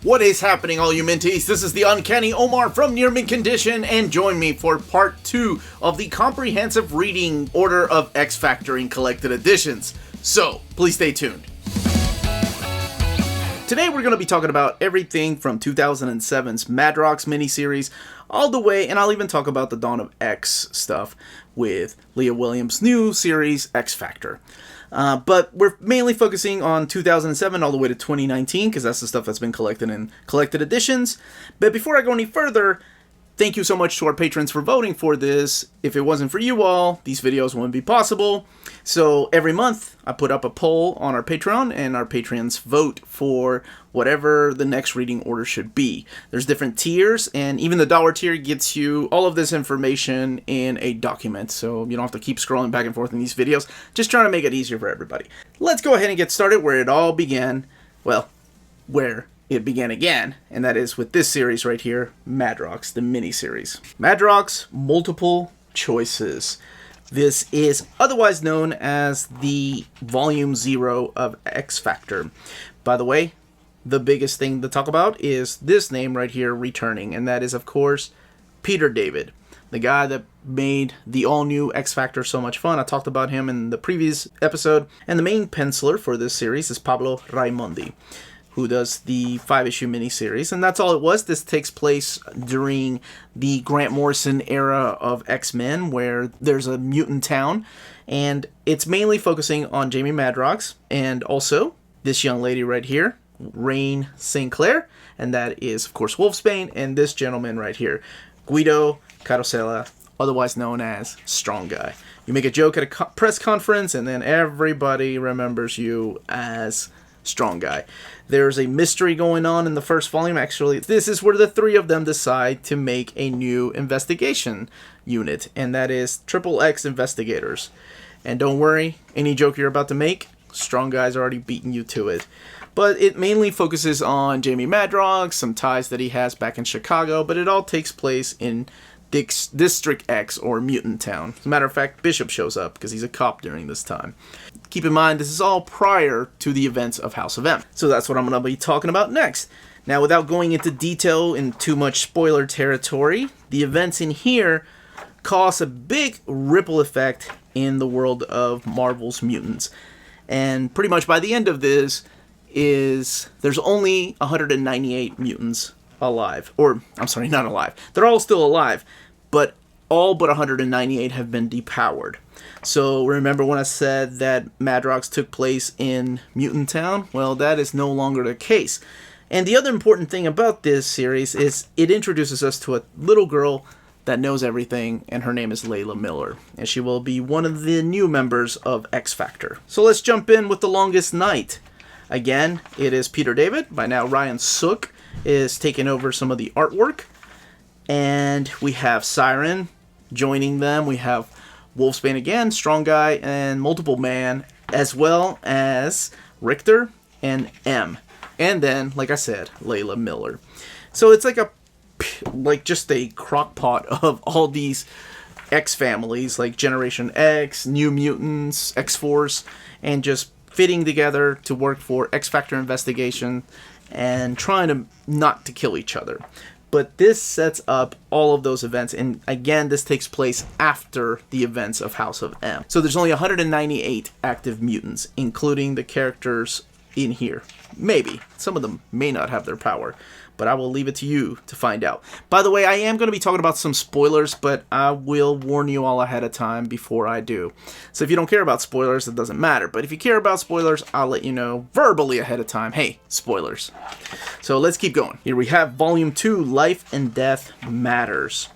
What is happening, all you minties? This is the Uncanny Omar from Near Mint Condition, and join me for part 2 of the comprehensive reading order of X Factor in collected editions. So, please stay tuned. Today we're going to be talking about everything from 2007's Madrox miniseries all the way, and I'll even talk about the Dawn of X stuff with Leah Williams' new series, X Factor. But we're mainly focusing on 2007 all the way to 2019, because that's the stuff that's been collected in collected editions. But before I go any further, thank you so much to our patrons for voting for this. If it wasn't for you all, these videos wouldn't be possible. So every month, I put up a poll on our Patreon, and our patrons vote for whatever the next reading order should be. There's different tiers, and even the dollar tier gets you all of this information in a document, so you don't have to keep scrolling back and forth in these videos. Just trying to make it easier for everybody. Let's go ahead and get started where it all began. Well, where it began again, and that is with this series right here, Madrox, the miniseries. Madrox Multiple Choices. This is otherwise known as the Volume 0 of X Factor. By the way, the biggest thing to talk about is this name right here returning, and that is, of course, Peter David, the guy that made the all-new X Factor so much fun. I talked about him in the previous episode, and the main penciler for this series is Pablo Raimondi, who does the 5-issue miniseries, and that's all it was. This takes place during the Grant Morrison era of X-Men, where there's a mutant town, and it's mainly focusing on Jamie Madrox, and also this young lady right here, Rain St. Clair, and that is, of course, Wolfsbane, and this gentleman right here, Guido Carosella, otherwise known as Strong Guy. You make a joke at a press conference, and then everybody remembers you as Strong Guy. There's a mystery going on in the first volume. Actually, this is where the three of them decide to make a new investigation unit, and that is XXX Investigators. And don't worry, any joke you're about to make, Strong Guy's already beaten you to it. But it mainly focuses on Jamie Madrox, some ties that he has back in Chicago, but it all takes place in District X, or Mutant Town. As a matter of fact, Bishop shows up because he's a cop during this time. Keep in mind, this is all prior to the events of House of M. So that's what I'm going to be talking about next. Now, without going into detail in too much spoiler territory, the events in here cause a big ripple effect in the world of Marvel's mutants. And pretty much by the end of this, there's only 198 mutants alive. Or, I'm sorry, not alive. They're all still alive, but all but 198 have been depowered. So remember when I said that Madrox took place in Mutant Town? Well, that is no longer the case. And the other important thing about this series is it introduces us to a little girl that knows everything, and her name is Layla Miller, and she will be one of the new members of X Factor. So let's jump in with The Longest Night. Again, it is Peter David. By now, Ryan Sook is taking over some of the artwork. And we have Siren joining them. We have Wolfsbane again, Strong Guy, and Multiple Man, as well as Richter and M. And then, like I said, Layla Miller. So it's like just a crock pot of all these X families, like Generation X, New Mutants, X-Force, and just fitting together to work for X Factor investigation and trying to not to kill each other. But this sets up all of those events, and again, this takes place after the events of House of M. So there's only 198 active mutants, including the characters in here. Maybe. Some of them may not have their power, but I will leave it to you to find out. By the way, I am going to be talking about some spoilers, but I will warn you all ahead of time before I do. So if you don't care about spoilers, it doesn't matter. But if you care about spoilers, I'll let you know verbally ahead of time. Hey, spoilers. So let's keep going. Here we have Volume 2, Life and Death Matters.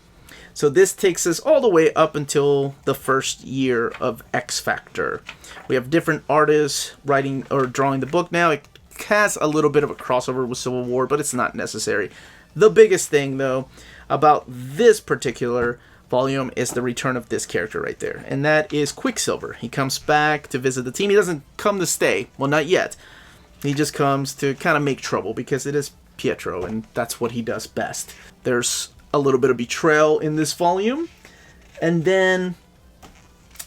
So this takes us all the way up until the first year of X Factor. We have different artists writing or drawing the book now. It has a little bit of a crossover with Civil War, but it's not necessary. The biggest thing, though, about this particular volume is the return of this character right there, and that is Quicksilver. He comes back to visit the team. He doesn't come to stay. Well, not yet. He just comes to kind of make trouble because it is Pietro, and that's what he does best. There's a little bit of betrayal in this volume, and then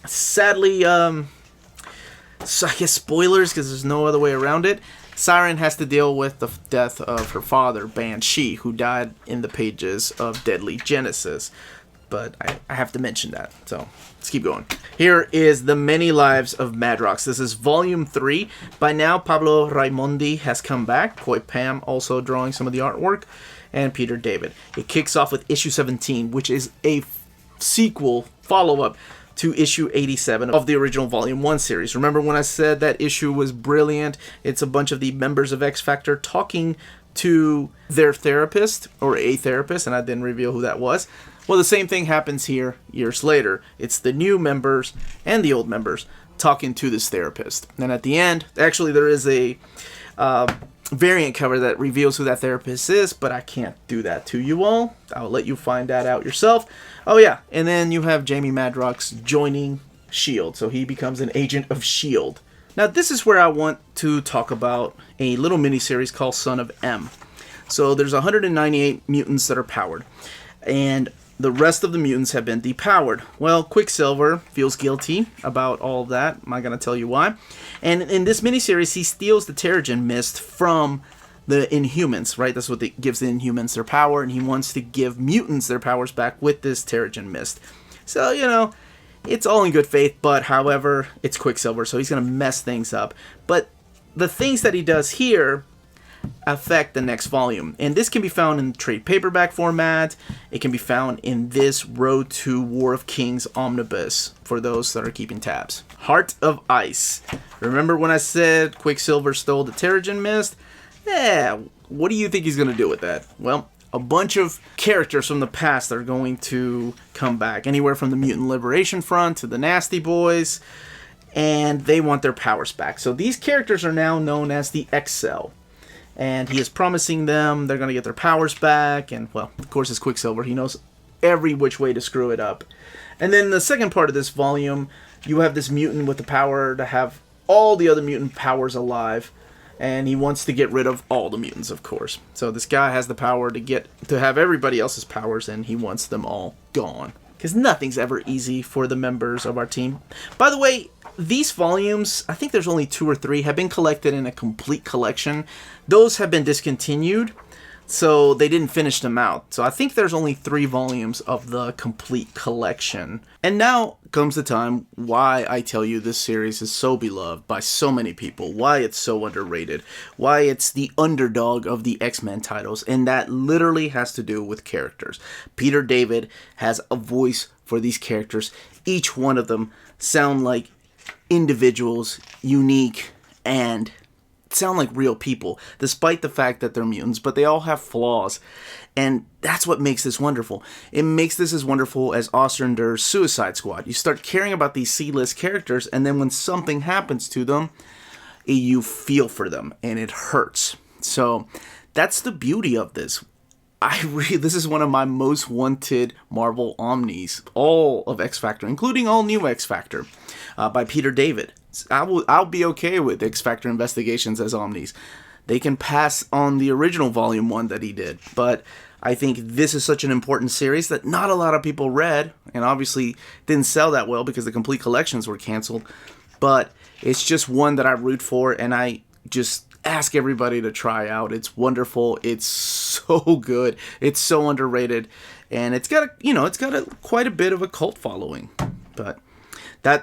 sadly, so I guess spoilers because there's no other way around it. Siren has to deal with the death of her father, Banshee, who died in the pages of Deadly Genesis. But I have to mention that, so let's keep going. Here is The Many Lives of Madrox. This is Volume 3. By now, Pablo Raimondi has come back. Koi Pam also drawing some of the artwork, and Peter David. It kicks off with issue 17, which is a sequel, follow-up, to issue 87 of the original Volume 1 series. Remember when I said that issue was brilliant? It's a bunch of the members of X Factor talking to their therapist, or a therapist, and I didn't reveal who that was. Well, the same thing happens here years later. It's the new members and the old members talking to this therapist. And at the end, actually there is a variant cover that reveals who that therapist is, but I can't do that to you all. I'll let you find that out yourself. Oh yeah, and then you have Jamie Madrox joining S.H.I.E.L.D., so he becomes an agent of S.H.I.E.L.D. Now this is where I want to talk about a little miniseries called Son of M. So there's 198 mutants that are powered, and the rest of the mutants have been depowered. Well, Quicksilver feels guilty about all of that. I'm not going to tell you why. And in this miniseries, he steals the Terrigen Mist from the Inhumans, right? That's what gives the Inhumans their power, and he wants to give mutants their powers back with this Terrigen Mist. So, you know, it's all in good faith, but however, it's Quicksilver, so he's going to mess things up. But the things that he does here affect the next volume, and this can be found in trade paperback format. It can be found in this Road to War of Kings omnibus for those that are keeping tabs. Heart of Ice. Remember when I said Quicksilver stole the Terrigen Mist? Yeah, what do you think he's going to do with that? Well, a bunch of characters from the past are going to come back, anywhere from the Mutant Liberation Front to the Nasty Boys, and they want their powers back. So these characters are now known as the X-Cell. And he is promising them they're going to get their powers back. And, well, of course, it's Quicksilver. He knows every which way to screw it up. And then the second part of this volume, you have this mutant with the power to have all the other mutant powers alive. And he wants to get rid of all the mutants, of course. So this guy has the power to have everybody else's powers, and he wants them all gone. Because nothing's ever easy for the members of our team. By the way, these volumes, I think there's only 2 or 3, have been collected in a complete collection. Those have been discontinued, so they didn't finish them out. So I think there's only 3 volumes of the complete collection. And now comes the time why I tell you this series is so beloved by so many people, why it's so underrated, why it's the underdog of the X-Men titles, and that literally has to do with characters. Peter David has a voice for these characters. Each one of them sound like individuals, unique, and sound like real people, despite the fact that they're mutants, but they all have flaws, and that's what makes this wonderful. It makes this as wonderful as Ostrander's Suicide Squad. You start caring about these C-list characters, and then when something happens to them, you feel for them, and it hurts. So that's the beauty of this. This is one of my most wanted Marvel Omnis, all of X Factor, including all new X Factor, by Peter David. I'll be okay with X Factor Investigations as Omnis. They can pass on the original Volume 1 that he did, but I think this is such an important series that not a lot of people read, and obviously didn't sell that well because the complete collections were canceled, but it's just one that I root for, and I just ask everybody to try out. It's wonderful. It's so good. It's so underrated, and it's got quite a bit of a cult following. But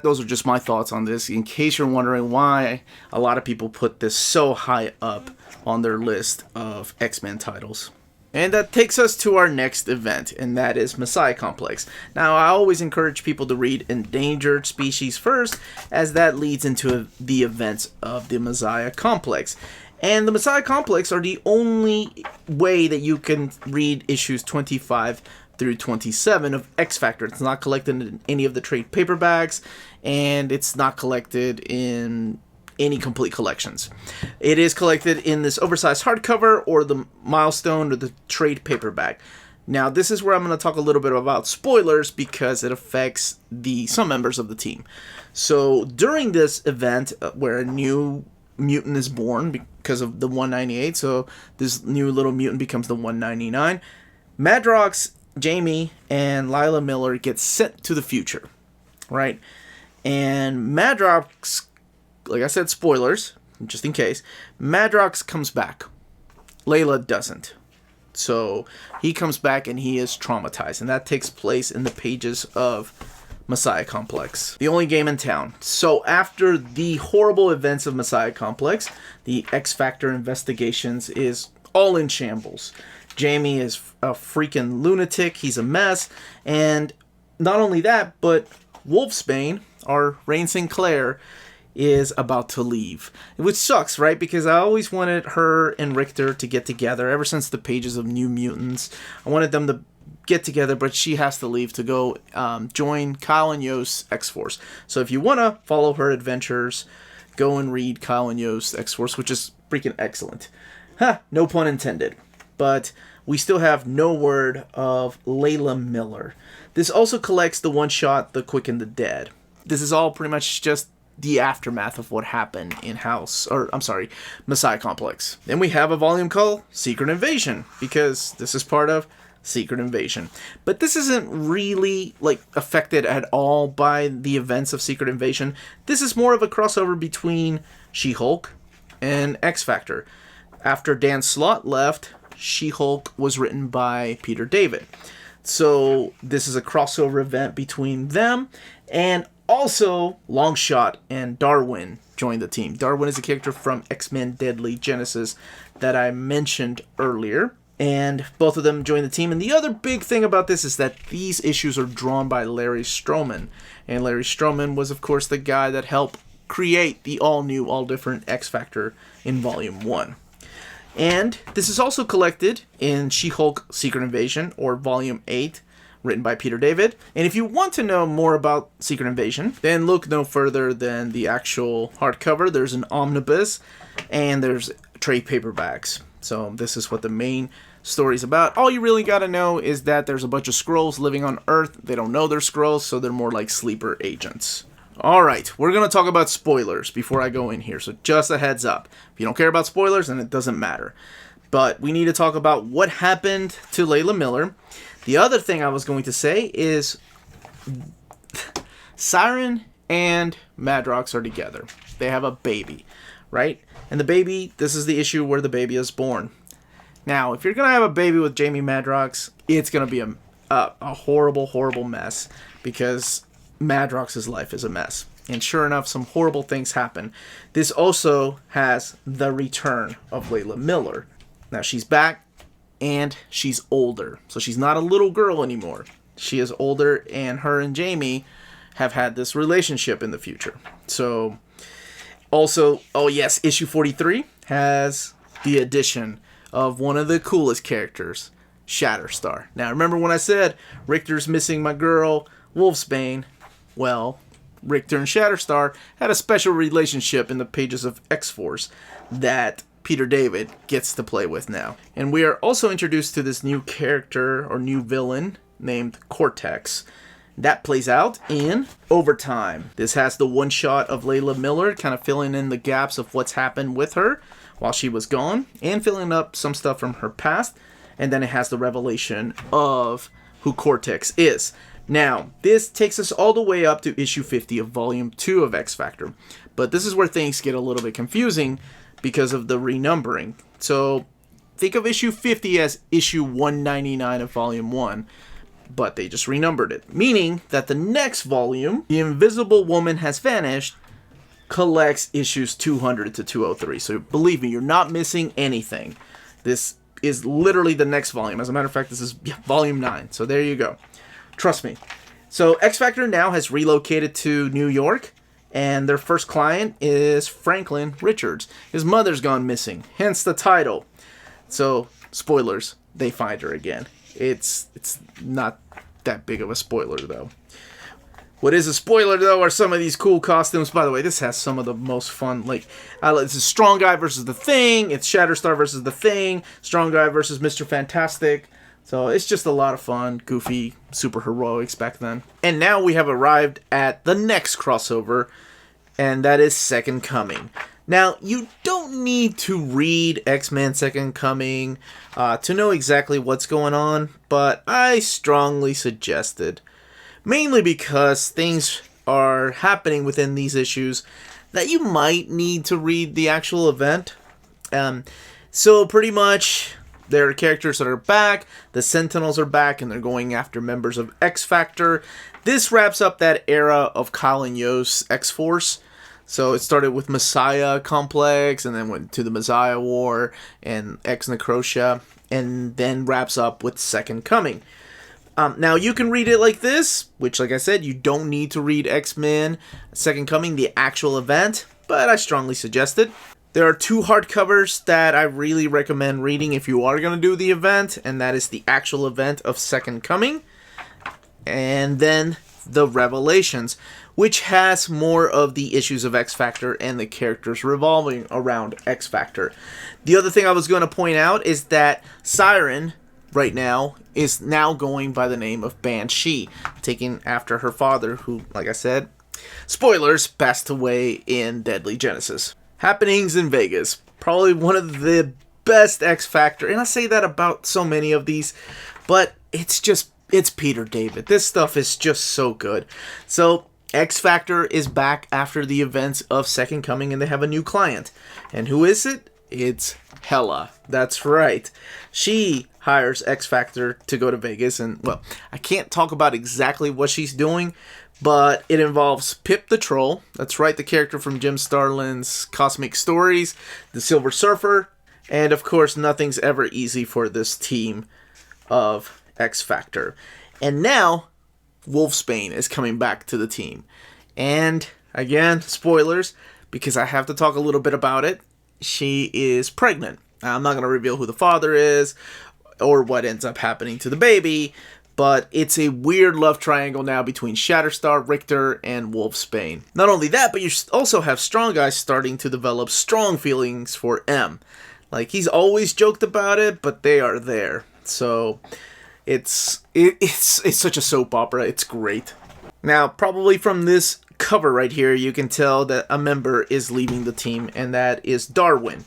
those are just my thoughts on this, in case you're wondering why a lot of people put this so high up on their list of X-Men titles. And that takes us to our next event, and that is Messiah Complex. Now, I always encourage people to read Endangered Species first, as that leads into the events of the Messiah Complex. And the Messiah Complex are the only way that you can read issues 25 through 27 of X Factor. It's not collected in any of the trade paperbacks, and it's not collected in any complete collections. It is collected in this oversized hardcover or the milestone or the trade paperback. Now, this is where I'm going to talk a little bit about spoilers because it affects some members of the team. So during this event, where a new mutant is born because of the 198, so this new little mutant becomes the 199, Madrox, Jamie, and Layla Miller get sent to the future, right? And Madrox, like I said, spoilers, just in case, Madrox comes back. Layla doesn't. So he comes back and he is traumatized. And that takes place in the pages of Messiah Complex, the only game in town. So after the horrible events of Messiah Complex, the X-Factor investigations is all in shambles. Jamie is a freaking lunatic. He's a mess. And not only that, but Wolfsbane, our Rain Sinclair, is about to leave. Which sucks, right? Because I always wanted her and Richter to get together ever since the pages of New Mutants. I wanted them to get together, but she has to leave to go join Kyle and Yost's X-Force. So if you want to follow her adventures, go and read Kyle and Yost's X-Force, which is freaking excellent. No pun intended. But we still have no word of Layla Miller. This also collects the one-shot The Quick and the Dead. This is all pretty much just the aftermath of what happened in Messiah Complex. Then we have a volume called Secret Invasion, because this is part of Secret Invasion. But this isn't really affected at all by the events of Secret Invasion. This is more of a crossover between She-Hulk and X-Factor. After Dan Slott left, She-Hulk was written by Peter David. So this is a crossover event between them, and also Longshot and Darwin joined the team. Darwin is a character from X-Men Deadly Genesis that I mentioned earlier, and both of them joined the team. And the other big thing about this is that these issues are drawn by Larry Stroman, and Larry Stroman was, of course, the guy that helped create the all-new, all-different X-Factor in Volume 1. And this is also collected in She-Hulk Secret Invasion, or Volume 8, written by Peter David. And if you want to know more about Secret Invasion, then look no further than the actual hardcover. There's an omnibus, and there's trade paperbacks. So this is what the main story's about. All you really gotta know is that there's a bunch of Skrulls living on Earth. They don't know they're Skrulls, so they're more like sleeper agents. Alright, we're going to talk about spoilers before I go in here, so just a heads up. If you don't care about spoilers, then it doesn't matter. But we need to talk about what happened to Layla Miller. The other thing I was going to say is Siren and Madrox are together. They have a baby, right? And the baby, this is the issue where the baby is born. Now, if you're going to have a baby with Jamie Madrox, it's going to be a horrible, horrible mess, because Madrox's life is a mess. And sure enough, some horrible things happen. This also has the return of Layla Miller. Now, she's back, and she's older. So she's not a little girl anymore. She is older, and her and Jamie have had this relationship in the future. So, also, oh yes, issue 43 has the addition of one of the coolest characters, Shatterstar. Now, remember when I said Richter's missing my girl, Wolfsbane? Well, Richter and Shatterstar had a special relationship in the pages of X-Force that Peter David gets to play with now. And we are also introduced to this new character, or new villain, named Cortex. That plays out in Overtime. This has the one-shot of Layla Miller, kind of filling in the gaps of what's happened with her while she was gone, and filling up some stuff from her past. And then it has the revelation of who Cortex is. Now, this takes us all the way up to issue 50 of Volume 2 of X-Factor. But this is where things get a little bit confusing because of the renumbering. So, think of issue 50 as issue 199 of Volume 1. But they just renumbered it. Meaning that the next volume, The Invisible Woman Has Vanished, collects issues 200 to 203. So, believe me, you're not missing anything. This is literally the next volume. As a matter of fact, this is Volume 9. So, there you go. Trust me. So X-Factor now has relocated to New York, and their first client is Franklin Richards. His mother's gone missing, hence the title. So, spoilers, they find her again. It's not that big of a spoiler, though. What is a spoiler, though, are some of these cool costumes. By the way, this has some of the most fun, it's a Strong Guy versus the Thing, it's Shatterstar versus the Thing, Strong Guy versus Mr. Fantastic. So it's just a lot of fun, goofy, super heroics back then. And now we have arrived at the next crossover, and that is Second Coming. Now, you don't need to read X-Men Second Coming to know exactly what's going on, but I strongly suggested. Mainly because things are happening within these issues that you might need to read the actual event. So pretty much, there are characters that are back, the Sentinels are back, and they're going after members of X-Factor. This wraps up that era of Kyle and Yo's X-Force. So it started with Messiah Complek, and then went to the Messiah War, and X-Necrotia, and then wraps up with Second Coming. Now, you can read it like this, which, like I said, you don't need to read X-Men Second Coming, the actual event, but I strongly suggest it. There are 2 hardcovers that I really recommend reading if you are going to do the event, and that is the actual event of Second Coming, and then the Revelations, which has more of the issues of X-Factor and the characters revolving around X-Factor. The other thing I was going to point out is that Siren, right now, is now going by the name of Banshee, taken after her father, who, like I said, spoilers, passed away in Deadly Genesis. Happenings in Vegas. Probably one of the best X-Factor, and I say that about so many of these, but it's Peter David. This stuff is just so good. So, X-Factor is back after the events of Second Coming, and they have a new client. And who is it? It's Hela. That's right. She hires X-Factor to go to Vegas, and, well, I can't talk about exactly what she's doing, but it involves Pip the Troll. That's right, the character from Jim Starlin's Cosmic Stories, the Silver Surfer, and, of course, nothing's ever easy for this team of X-Factor. And now, Wolfsbane is coming back to the team. And, again, spoilers, because I have to talk a little bit about it. She is pregnant. I'm not going to reveal who the father is or what ends up happening to the baby, but it's a weird love triangle now between Shatterstar, Richter, and Wolfsbane. Not only that, but you also have Strong Guy starting to develop strong feelings for M. Like, he's always joked about it, but they are there. So, it's such a soap opera. It's great. Now, probably from this cover right here, you can tell that a member is leaving the team, and that is Darwin.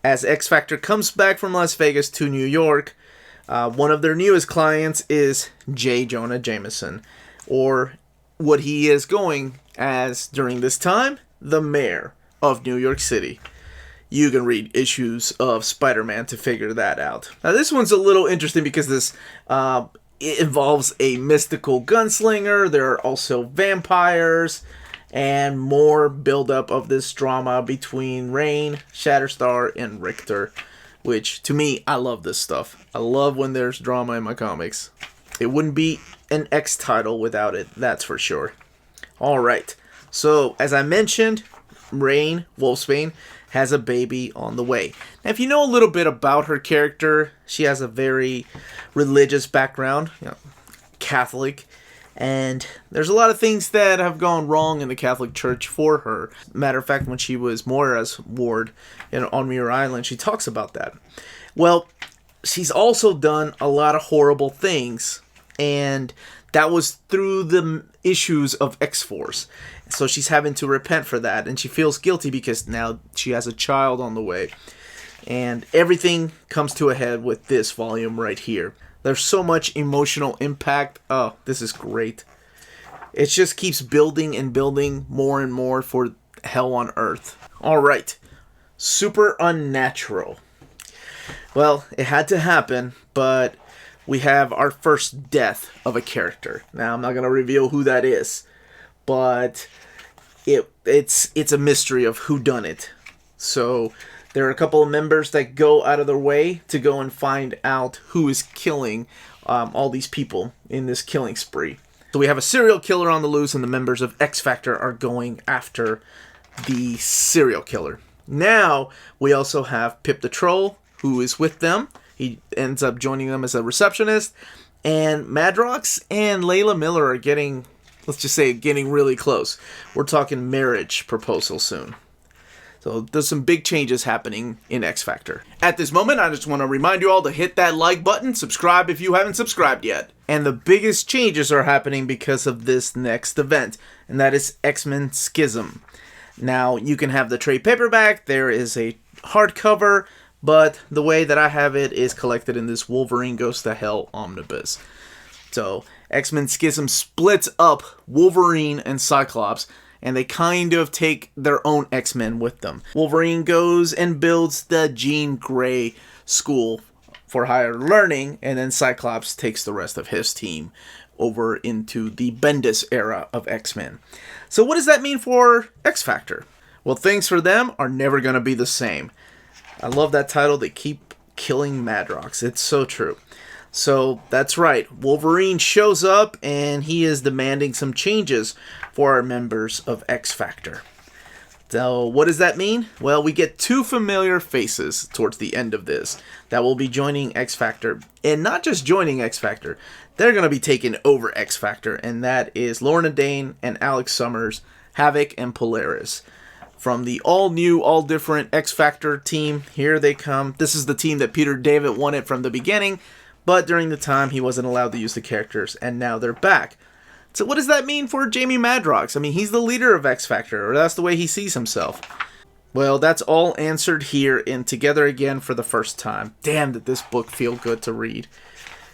As X-Factor comes back from Las Vegas to New York, one of their newest clients is J. Jonah Jameson, or what he is going as during this time, the mayor of New York City. You can read issues of Spider-Man to figure that out. Now, this one's a little interesting because this it involves a mystical gunslinger. There are also vampires and more buildup of this drama between Rain, Shatterstar, and Richter, which, to me, I love this stuff. I love when there's drama in my comics. It wouldn't be an X title without it, that's for sure. Alright, so, as I mentioned, Rain, Wolfsbane, has a baby on the way. Now, if you know a little bit about her character, she has a very religious background, Catholic, and there's a lot of things that have gone wrong in the Catholic Church for her. Matter of fact, when she was Moira's ward on Muir Island, she talks about that. Well, she's also done a lot of horrible things, and that was through the issues of X-Force. So she's having to repent for that, and she feels guilty because now she has a child on the way. And everything comes to a head with this volume right here. There's so much emotional impact. Oh, this is great. It just keeps building and building more and more for Hell on Earth. Alright, Super Unnatural. Well, it had to happen, but we have our first death of a character. Now, I'm not going to reveal who that is, but it's a mystery of who done it. So there are a couple of members that go out of their way to go and find out who is killing all these people in this killing spree. So we have a serial killer on the loose, and the members of X-Factor are going after the serial killer. Now, we also have Pip the Troll, who is with them. He ends up joining them as a receptionist. And Madrox and Layla Miller are getting, let's just say, getting really close. We're talking marriage proposal soon. So there's some big changes happening in X-Factor. At this moment, I just want to remind you all to hit that like button, subscribe if you haven't subscribed yet. And the biggest changes are happening because of this next event, and that is X-Men Schism. Now, you can have the trade paperback, there is a hardcover, but the way that I have it is collected in this Wolverine Goes to Hell omnibus. So, X-Men Schism splits up Wolverine and Cyclops, and they kind of take their own X-Men with them. Wolverine goes and builds the Jean Grey School for Higher Learning, and then Cyclops takes the rest of his team over into the Bendis era of X-Men. So what does that mean for X-Factor? Well, things for them are never going to be the same. I love that title, They Keep Killing Madrox. It's so true. So that's right, Wolverine shows up and he is demanding some changes for our members of X-Factor. So what does that mean? Well, we get two familiar faces towards the end of this that will be joining X-Factor. And not just joining X-Factor, they're going to be taking over X-Factor. And that is Lorna Dane and Alex Summers, Havoc and Polaris. From the all-new, all-different X-Factor team, here they come. This is the team that Peter David wanted from the beginning, but during the time he wasn't allowed to use the characters, and now they're back. So what does that mean for Jamie Madrox? I mean, he's the leader of X-Factor, or that's the way he sees himself. Well, that's all answered here in Together Again for the First Time. Damn, did this book feel good to read.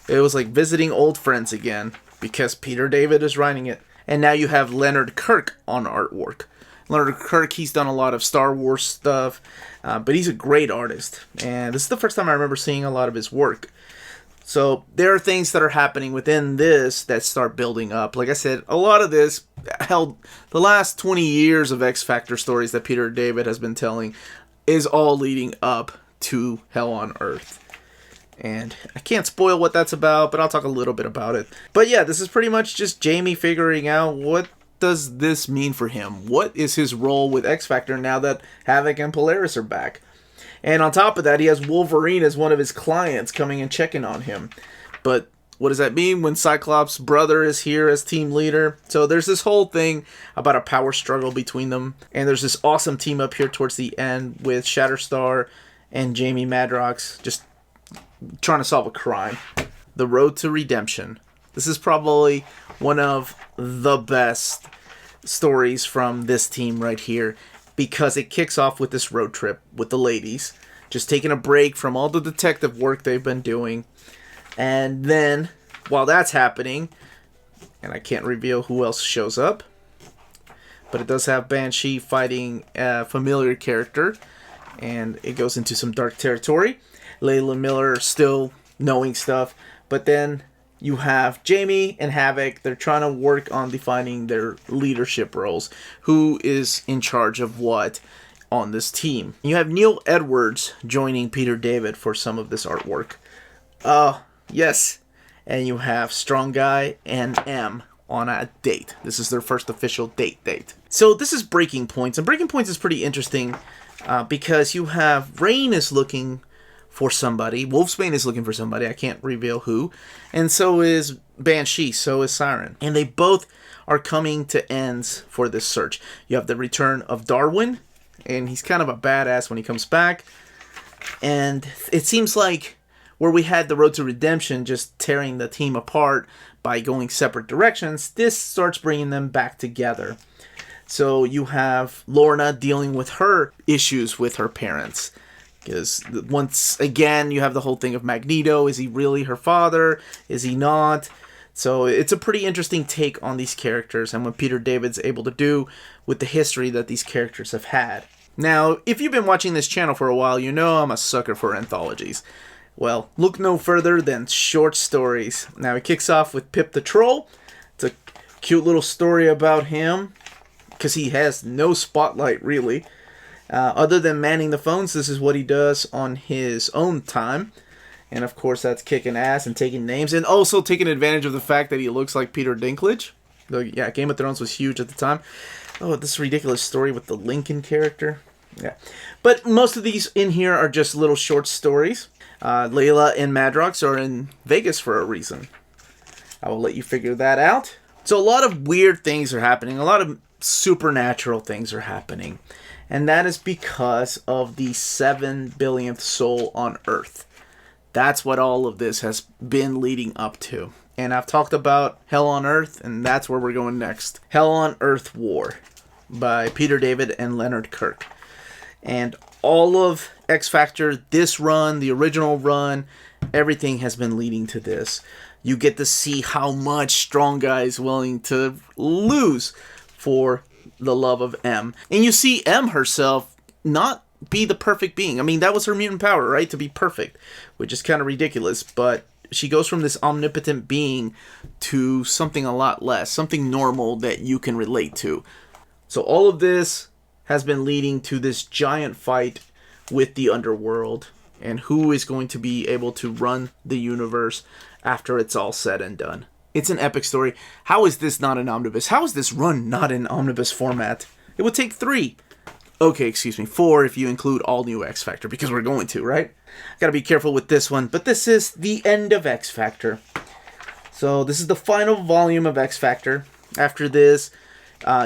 It was like visiting old friends again, because Peter David is writing it. And now you have Leonard Kirk on artwork. Leonard Kirk, he's done a lot of Star Wars stuff, but he's a great artist. And this is the first time I remember seeing a lot of his work. So there are things that are happening within this that start building up. Like I said, a lot of this held the last 20 years of X-Factor stories that Peter David has been telling is all leading up to Hell on Earth. And I can't spoil what that's about, but I'll talk a little bit about it. But yeah, this is pretty much just Jamie figuring out what does this mean for him? What is his role with X-Factor now that Havoc and Polaris are back? And on top of that, he has Wolverine as one of his clients coming and checking on him. But what does that mean when Cyclops' brother is here as team leader? So there's this whole thing about a power struggle between them. And there's this awesome team up here towards the end with Shatterstar and Jamie Madrox just trying to solve a crime. The Road to Redemption. This is probably one of the best stories from this team right here, because it kicks off with this road trip with the ladies, just taking a break from all the detective work they've been doing. And then, while that's happening, and I can't reveal who else shows up, but it does have Banshee fighting a familiar character, and it goes into some dark territory. Layla Miller still knowing stuff, but then you have Jamie and Havoc. They're trying to work on defining their leadership roles. Who is in charge of what on this team? You have Neil Edwards joining Peter David for some of this artwork. Yes. And you have Strong Guy and M on a date. This is their first official date. So this is Breaking Points. And Breaking Points is pretty interesting because you have Rain is looking for somebody. Wolfsbane is looking for somebody. I can't reveal who. And so is Banshee. So is Siren. And they both are coming to ends for this search. You have the return of Darwin. And he's kind of a badass when he comes back. And it seems like where we had the Road to Redemption just tearing the team apart by going separate directions, this starts bringing them back together. So you have Lorna dealing with her issues with her parents. Because once again, you have the whole thing of Magneto. Is he really her father? Is he not? So it's a pretty interesting take on these characters and what Peter David's able to do with the history that these characters have had. Now, if you've been watching this channel for a while, you know I'm a sucker for anthologies. Well, look no further than short stories. Now, it kicks off with Pip the Troll. It's a cute little story about him, because he has no spotlight, really. Other than manning the phones, this is what he does on his own time. And of course, that's kicking ass and taking names, and also taking advantage of the fact that he looks like Peter Dinklage. Yeah, Game of Thrones was huge at the time. Oh, this ridiculous story with the Lincoln character. Yeah. But most of these in here are just little short stories. Layla and Madrox are in Vegas for a reason. I will let you figure that out. So a lot of weird things are happening. A lot of supernatural things are happening. And that is because of the 7 billionth soul on Earth. That's what all of this has been leading up to. And I've talked about Hell on Earth, and that's where we're going next. Hell on Earth War by Peter David and Leonard Kirk. And all of X-Factor, this run, the original run, everything has been leading to this. You get to see how much Strong Guy is willing to lose for the love of M. And you see M herself not be the perfect being. I mean, that was her mutant power, right? To be perfect, which is kind of ridiculous. But she goes from this omnipotent being to something a lot less, something normal that you can relate to. So all of this has been leading to this giant fight with the underworld and who is going to be able to run the universe after it's all said and done. It's an epic story. How is this not an omnibus? How is this run not in omnibus format? It would take 3. Okay, excuse me, 4 if you include all new X Factor, because we're going to, right? Gotta be careful with this one, but this is the end of X Factor. So this is the final volume of X Factor. After this,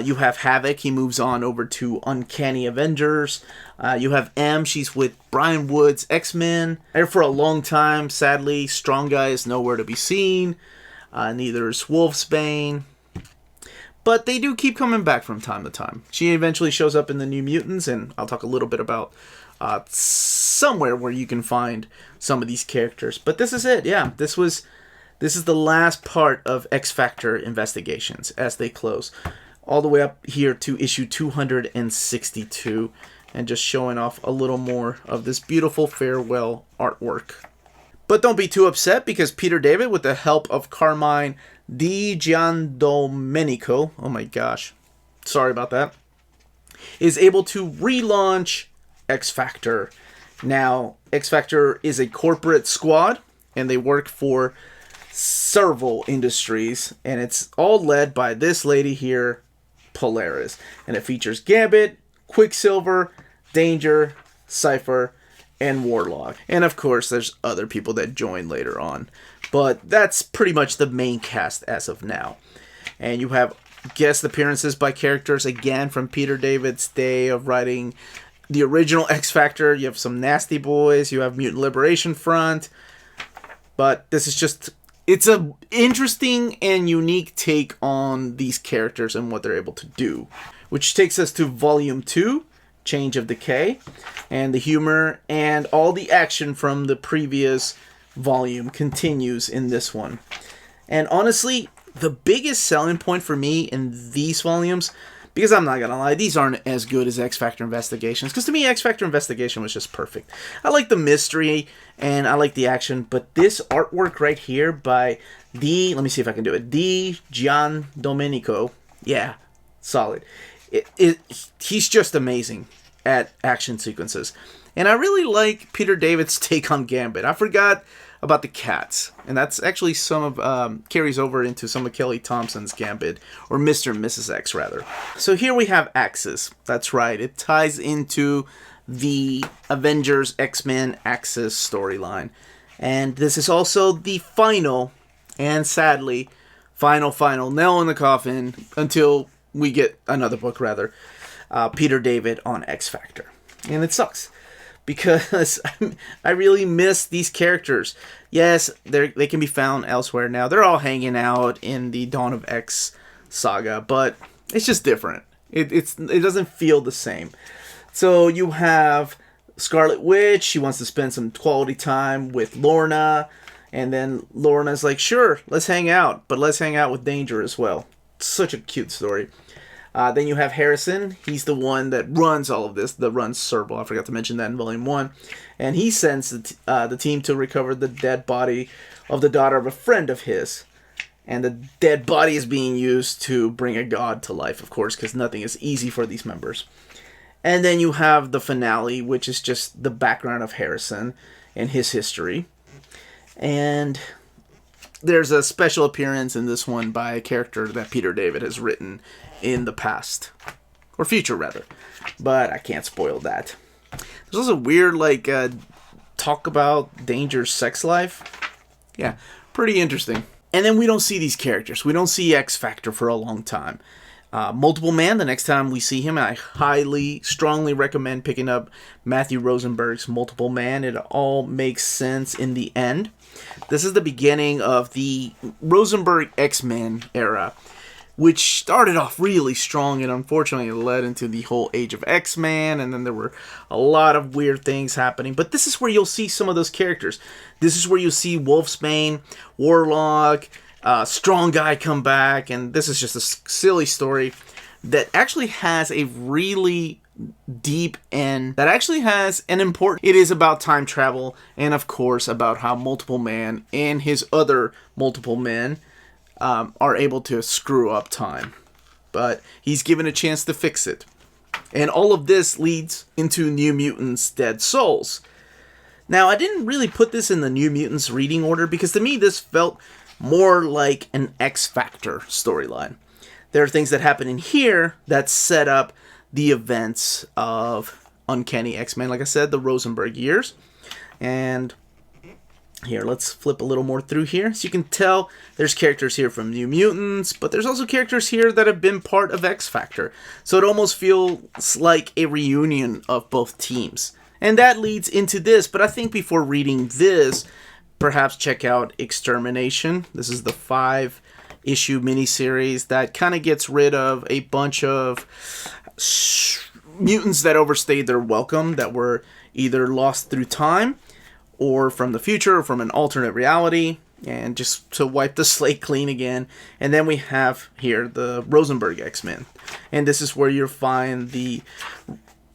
you have Havoc. He moves on over to Uncanny Avengers. You have M. She's with Brian Wood's X-Men. There for a long time. Sadly, Strong Guy is nowhere to be seen. Neither is Wolfsbane. But they do keep coming back from time to time. She eventually shows up in the New Mutants, and I'll talk a little bit about somewhere where you can find some of these characters. But this is it. Yeah, this is the last part of X Factor Investigations as they close. All the way up here to issue 262. And just showing off a little more of this beautiful farewell artwork. But don't be too upset, because Peter David, with the help of Carmine Di Giandomenico, oh my gosh, sorry about that, is able to relaunch X Factor. Now, X Factor is a corporate squad, and they work for Serval Industries, and it's all led by this lady here, Polaris. And it features Gambit, Quicksilver, Danger, Cypher, and Warlock. And of course, there's other people that join later on. But that's pretty much the main cast as of now. And you have guest appearances by characters, again, from Peter David's day of writing the original X Factor. You have some Nasty Boys, you have Mutant Liberation Front. But this is just, it's an interesting and unique take on these characters and what they're able to do. Which takes us to Volume 2, Change of Decay, and the humor and all the action from the previous volume continues in this one. And honestly, the biggest selling point for me in these volumes, because I'm not gonna lie, these aren't as good as X Factor Investigations, because to me X Factor Investigation was just perfect. I like the mystery and I like the action, but this artwork right here by let me see if I can do it, Di Giandomenico, yeah, solid. He's just amazing at action sequences. And I really like Peter David's take on Gambit. I forgot about the cats. And that's actually some of, carries over into some of Kelly Thompson's Gambit. Or Mr. and Mrs. X, rather. So here we have Axis. That's right. It ties into the Avengers X-Men Axis storyline. And this is also the final, and sadly, final nail in the coffin until we get another book, rather, Peter David on X Factor. And it sucks, because I really miss these characters. Yes, they can be found elsewhere now. They're all hanging out in the Dawn of X saga, but it's just different. It doesn't feel the same. So you have Scarlet Witch. She wants to spend some quality time with Lorna. And then Lorna's like, sure, let's hang out. But let's hang out with Danger as well. Such a cute story. Then you have Harrison. He's the one that runs all of this, that runs Serval. I forgot to mention that in Volume 1. And he sends the team to recover the dead body of the daughter of a friend of his. And the dead body is being used to bring a god to life, of course, because nothing is easy for these members. And then you have the finale, which is just the background of Harrison and his history. And there's a special appearance in this one by a character that Peter David has written in the past. Or future, rather. But I can't spoil that. There's also weird, talk about Danger's sex life. Yeah, pretty interesting. And then we don't see these characters. We don't see X Factor for a long time. Multiple Man, the next time we see him, I strongly recommend picking up Matthew Rosenberg's Multiple Man. It all makes sense in the end. This is the beginning of the Rosenberg X-Men era, which started off really strong and unfortunately led into the whole Age of X-Men, and then there were a lot of weird things happening. But this is where you'll see some of those characters. This is where you'll see Wolfsbane, Warlock, Strong Guy come back, and this is just a silly story. that actually has a really deep end, that actually has an important... It is about time travel, and of course about how Multiple Man and his other multiple men are able to screw up time. But he's given a chance to fix it. And all of this leads into New Mutants Dead Souls. Now, I didn't really put this in the New Mutants reading order because to me this felt more like an X-Factor storyline. There are things that happen in here that set up the events of Uncanny X-Men, like I said, the Rosenberg years. And here, let's flip a little more through here. So you can tell there's characters here from New Mutants, but there's also characters here that have been part of X-Factor. So it almost feels like a reunion of both teams. And that leads into this, but I think before reading this, perhaps check out Extermination. This is the 5-issue miniseries that kind of gets rid of a bunch of mutants that overstayed their welcome, that were either lost through time, or from the future, or from an alternate reality, and just to wipe the slate clean again. And then we have here the Rosenberg X-Men. And this is where you'll find the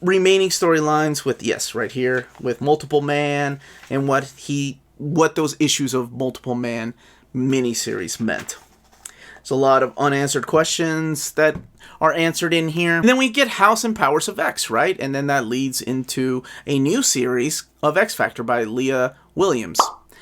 remaining storylines with, yes, right here, with Multiple Man, and what those issues of Multiple Man miniseries meant. There's a lot of unanswered questions that are answered in here. And then we get House and Powers of X, right? And then that leads into a new series of X-Factor by Leah Williams.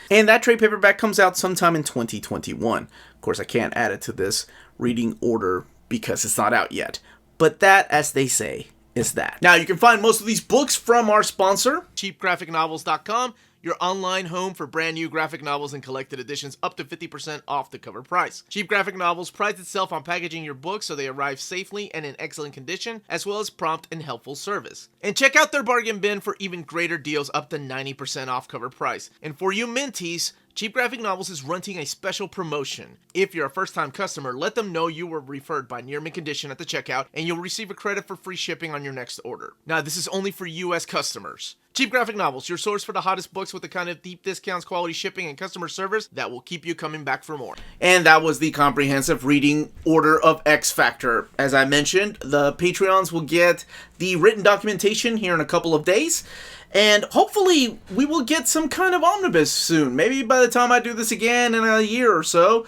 And that trade paperback comes out sometime in 2021. Of course, I can't add it to this reading order because it's not out yet. But that, as they say, is that. Now, you can find most of these books from our sponsor, cheapgraphicnovels.com, your online home for brand new graphic novels and collected editions up to 50% off the cover price. Cheap Graphic Novels prides itself on packaging your books so they arrive safely and in excellent condition, as well as prompt and helpful service. And check out their bargain bin for even greater deals up to 90% off cover price. And for you minties, Cheap Graphic Novels is running a special promotion. If you're a first-time customer, let them know you were referred by Near Mint Condition at the checkout, and you'll receive a credit for free shipping on your next order. Now, this is only for U.S. customers. Cheap Graphic Novels, your source for the hottest books with the kind of deep discounts, quality shipping, and customer service that will keep you coming back for more. And that was the comprehensive reading order of X-Factor. As I mentioned, the Patreons will get the written documentation here in a couple of days. And hopefully we will get some kind of omnibus soon. Maybe by the time I do this again in a year or so,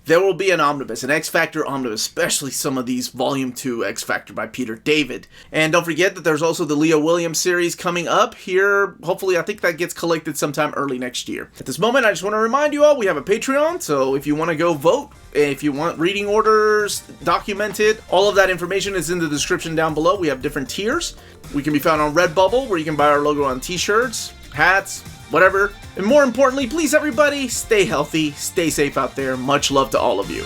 there will be an omnibus, an X-Factor omnibus, especially some of these Volume 2 X-Factor by Peter David. And don't forget that there's also the Leah Williams series coming up here. Hopefully, I think that gets collected sometime early next year. At this moment, I just want to remind you all, we have a Patreon, so if you want to go vote, if you want reading orders documented, all of that information is in the description down below. We have different tiers. We can be found on Redbubble, where you can buy our logo on t-shirts, hats, whatever. And more importantly, please everybody, stay healthy, stay safe out there. Much love to all of you.